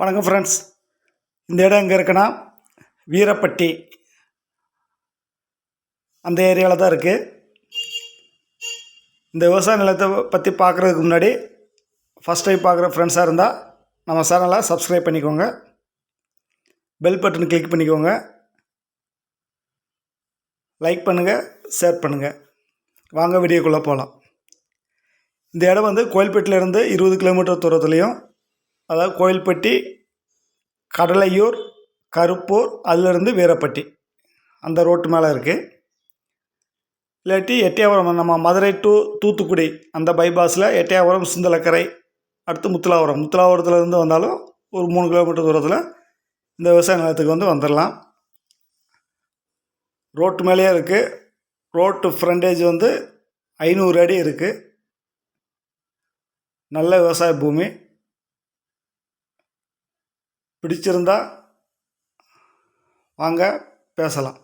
வணக்கம் ஃப்ரெண்ட்ஸ். இந்த இடம் எங்கே இருக்குன்னா வீரப்பட்டி அந்த ஏரியாவில் தான் இருக்குது. இந்த விவசாய நிலத்தை பற்றி பார்க்குறதுக்கு முன்னாடி ஃபஸ்ட் டைம் பார்க்குற ஃப்ரெண்ட்ஸாக இருந்தால் நம்ம சேனலை சப்ஸ்கிரைப் பண்ணிக்கோங்க, பெல் பட்டன் கிளிக் பண்ணிக்கோங்க, லைக் பண்ணுங்கள், ஷேர் பண்ணுங்கள். வாங்க வீடியோக்குள்ளே போகலாம். இந்த இடம் கோயில்பட்டியிலேருந்து 20 கிலோமீட்டர் தூரத்துலேயும், அதாவது கோயில்பட்டி, கடலையூர், கருப்பூர், அதிலிருந்து வீரப்பட்டி அந்த ரோட்டு மேலே இருக்குது. இல்லாட்டி எட்டயபுரம், நம்ம மதுரை டு தூத்துக்குடி அந்த பைபாஸில் எட்டயபுரம், சிந்தலக்கரை, அடுத்து முத்துலாவரத்துலேருந்து வந்தாலும் ஒரு 3 கிலோமீட்டர் தூரத்தில் இந்த விவசாய நிலத்துக்கு வந்துடலாம். ரோட்டு மேலேயே இருக்குது. ரோட்டு ஃப்ரண்டேஜ் 500 அடி இருக்குது. நல்ல விவசாய பூமி. பிடிச்சிருந்தா வாங்க பேசலாம்.